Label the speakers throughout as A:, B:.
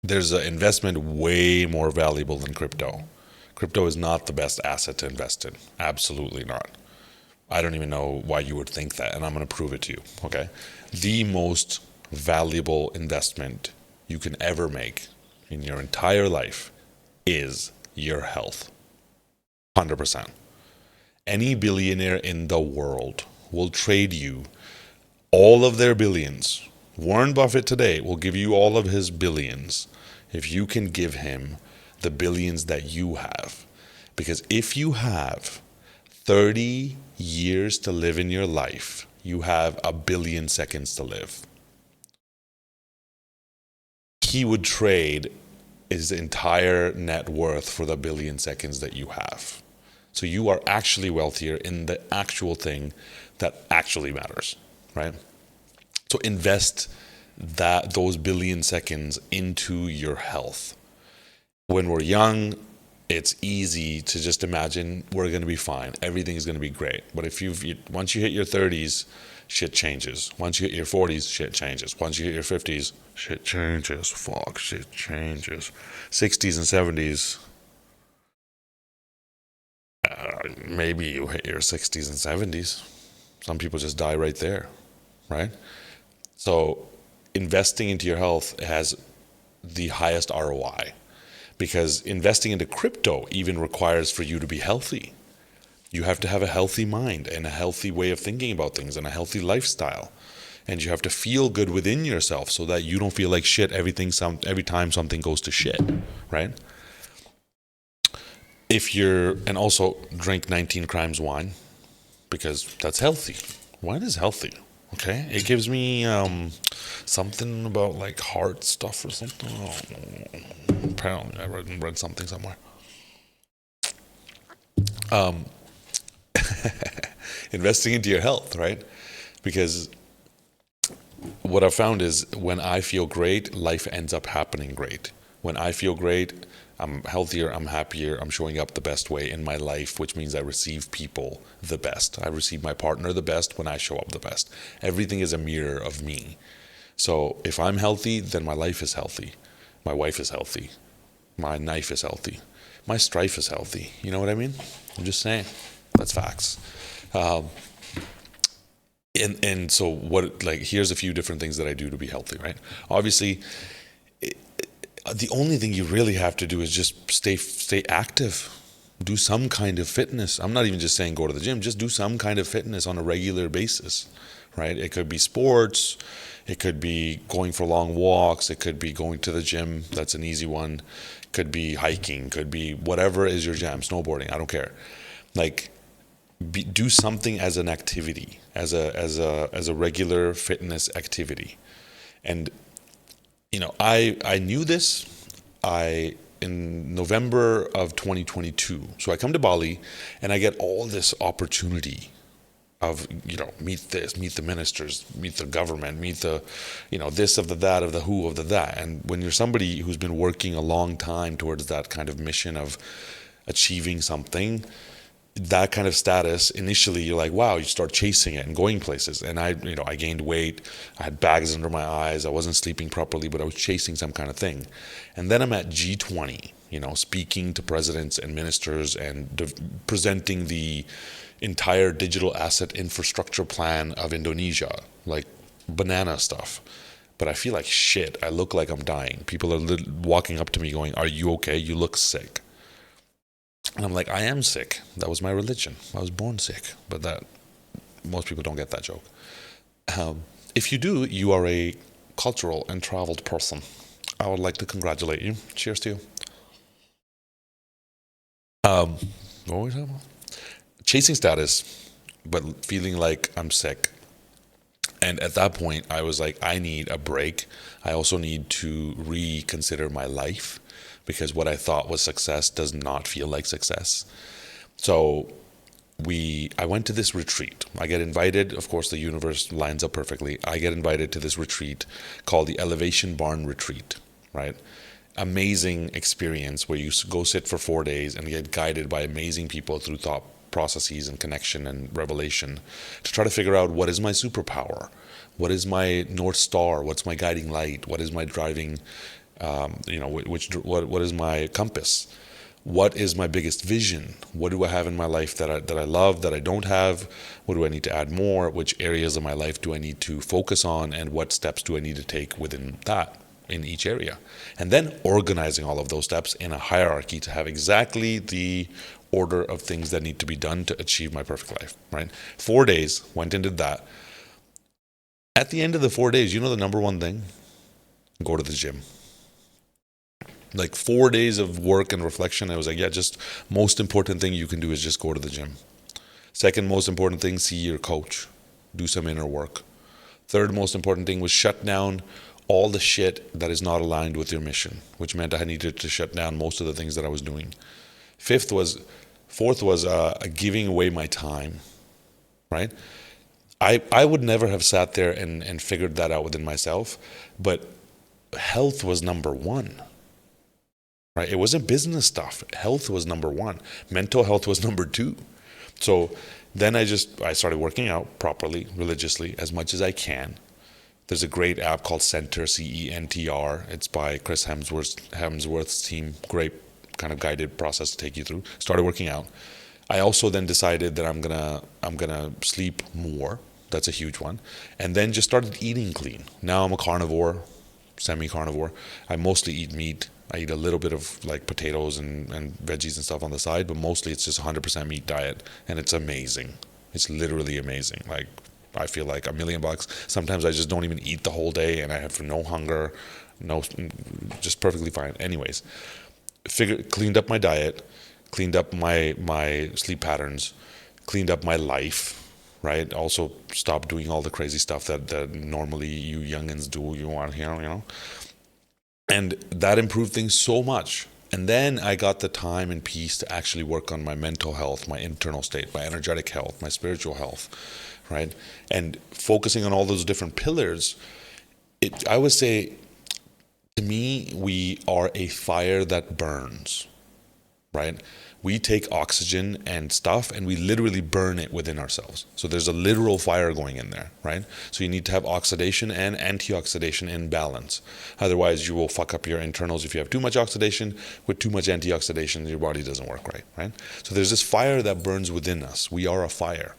A: There's an investment way more valuable than crypto. Crypto is not the best asset to invest in. Absolutely not. I don't even know why you would think that, and I'm going to prove it to you. Okay. The most valuable investment you can ever make in your entire life is your health. 100%. Any billionaire in the world will trade you all of their billions. Warren Buffett today will give you all of his billions if you can give him the billions that you have. Because if you have 30 years to live in your life, you have a billion seconds to live. He would trade his entire net worth for the billion seconds that you have. So you are actually wealthier in the actual thing that actually matters, right? So invest those billion seconds into your health. When we're young, it's easy to just imagine we're going to be fine. Everything is going to be great. But once you hit your 30s, shit changes. Once you hit your 40s, shit changes. Once you hit your 50s, shit changes. Fuck, shit changes. 60s and 70s, maybe you hit your 60s and 70s. Some people just die right there, right? So investing into your health has the highest ROI, because investing into crypto even requires for you to be healthy. You have to have a healthy mind and a healthy way of thinking about things and a healthy lifestyle. And you have to feel good within yourself so that you don't feel like shit every time something goes to shit, right? And also drink 19 crimes wine, because that's healthy. Wine is healthy. Okay, it gives me something about like heart stuff or something. Oh, apparently, I read something somewhere. Um, Investing into your health, right? Because what I found is when I feel great, life ends up happening great. When I feel great, I'm healthier, I'm happier, I'm showing up the best way in my life, which means I receive people the best. I receive my partner the best when I show up the best. Everything is a mirror of me. So if I'm healthy, then my life is healthy. My wife is healthy. My knife is healthy. My strife is healthy. You know what I mean? I'm just saying. That's facts. Um, and so what, like, here's a few different things that I do to be healthy, right? Obviously, the only thing you really have to do is just stay active. Do some kind of fitness. I'm not even just saying go to the gym, just do some kind of fitness on a regular basis, right? It could be sports, it could be going for long walks, it could be going to the gym. That's an easy one. Could be hiking, could be whatever is your jam, snowboarding, I don't care. Like, do something as an activity, as a regular fitness activity. And I knew this. I In November of 2022. So I come to Bali, and I get all this opportunity of meet the ministers, meet the government, meet the this of the that of the who of the that. And when you're somebody who's been working a long time towards that kind of mission of achieving something, that kind of status, initially you're like, wow, you start chasing it and going places. And I gained weight, I had bags under my eyes, I wasn't sleeping properly, but I was chasing some kind of thing. And then I'm at G20, speaking to presidents and ministers and presenting the entire digital asset infrastructure plan of Indonesia, like banana stuff. But I feel like shit. I look like I'm dying. People are walking up to me going, are you okay? You look sick. And I'm like, I am sick. That was my religion. I was born sick. But that most people don't get that joke. If you do, you are a cultural and traveled person. I would like to congratulate you. Cheers to you. Um, what were we talking about? Chasing status, but feeling like I'm sick. And at that point, I was like, I need a break. I also need to reconsider my life, because what I thought was success does not feel like success. So I went to this retreat. I get invited, of course, the universe lines up perfectly. I get invited to this retreat called the Elevation Barn Retreat, right? Amazing experience where you go sit for 4 days and get guided by amazing people through thought processes and connection and revelation to try to figure out, what is my superpower? What is my North Star? What's my guiding light? What is my driving What is my compass? What is my biggest vision? What do I have in my life that I love, that I don't have? What do I need to add more? Which areas of my life do I need to focus on? And what steps do I need to take within that in each area? And then organizing all of those steps in a hierarchy to have exactly the order of things that need to be done to achieve my perfect life, right? 4 days, went and did that. At the end of the 4 days, the number one thing? Go to the gym. Like 4 days of work and reflection, I was like, yeah, just most important thing you can do is just go to the gym. Second most important thing, see your coach. Do some inner work. Third most important thing was shut down all the shit that is not aligned with your mission, which meant I needed to shut down most of the things that I was doing. Fourth was giving away my time, right? I would never have sat there and figured that out within myself, but health was number one. Right? It wasn't business stuff. Health was number one. Mental health was number two. So then I started working out properly, religiously, as much as I can. There's a great app called Center, CENTR. It's by Chris Hemsworth's team. Great kind of guided process to take you through. Started working out. I also then decided that I'm gonna sleep more. That's a huge one. And then just started eating clean. Now I'm a carnivore, semi-carnivore. I mostly eat meat. I eat a little bit of like potatoes and veggies and stuff on the side, but mostly it's just 100% meat diet, and it's amazing. It's literally amazing. Like I feel like $1,000,000. Sometimes I just don't even eat the whole day, and I have no hunger, just perfectly fine. Anyways, cleaned up my diet, cleaned up my sleep patterns, cleaned up my life. Right. Also stopped doing all the crazy stuff that normally you youngins do. You want here, And that improved things so much. And then I got the time and peace to actually work on my mental health, my internal state, my energetic health, my spiritual health, right? And focusing on all those different pillars, I would say, to me, we are a fire that burns, right? We take oxygen and stuff and we literally burn it within ourselves. So there's a literal fire going in there, right? So you need to have oxidation and antioxidation in balance. Otherwise, you will fuck up your internals. If you have too much oxidation with too much antioxidation, your body doesn't work right? So there's this fire that burns within us. We are a fire.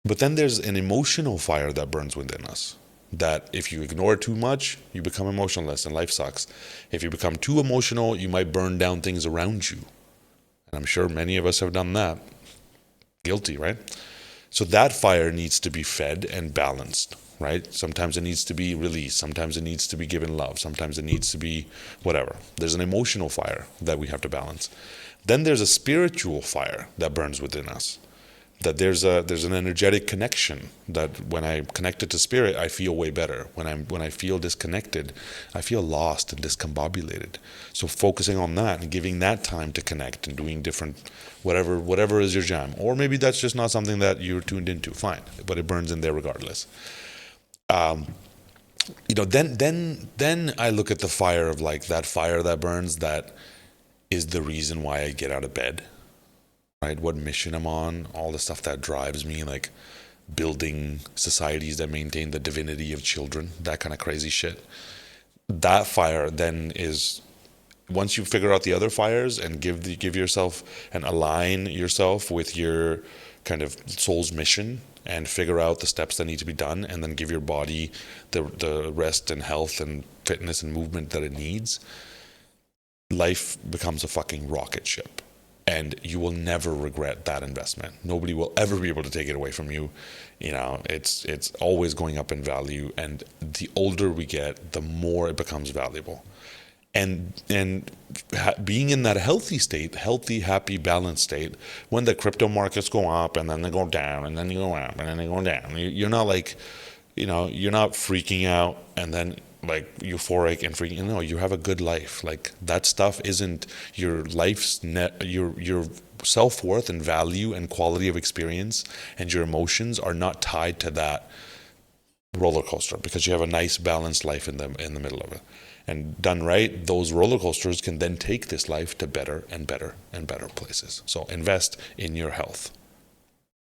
A: But then there's an emotional fire that burns within us. That if you ignore it too much, you become emotionless and life sucks. If you become too emotional, you might burn down things around you. And I'm sure many of us have done that. Guilty, right? So that fire needs to be fed and balanced, right? Sometimes it needs to be released. Sometimes it needs to be given love. Sometimes it needs to be whatever. There's an emotional fire that we have to balance. Then there's a spiritual fire that burns within us. That there's an energetic connection that when I connected to spirit, I feel way better. When I feel disconnected, I feel lost and discombobulated. So focusing on that and giving that time to connect and doing different whatever is your jam, or maybe that's just not something that you're tuned into. Fine, but it burns in there regardless. Then I look at the fire of like that fire that burns. That is the reason why I get out of bed. Right, what mission I'm on, all the stuff that drives me, like building societies that maintain the divinity of children, that kind of crazy shit. That fire then is, once you figure out the other fires and give yourself and align yourself with your kind of soul's mission and figure out the steps that need to be done, and then give your body the rest and health and fitness and movement that it needs, life becomes a fucking rocket ship. And you will never regret that investment. Nobody will ever be able to take it away from you. It's always going up in value. And the older we get, the more it becomes valuable. And being in that healthy state, healthy, happy, balanced state, when the crypto markets go up and then they go down and then they go up and then they go down, you're not like, you're not freaking out and then like euphoric and freaking. No, you have a good life. Like that stuff isn't your life's your self-worth and value and quality of experience and your emotions are not tied to that roller coaster, because you have a nice balanced life in the middle of it. And done right, those roller coasters can then take this life to better and better and better places. So invest in your health.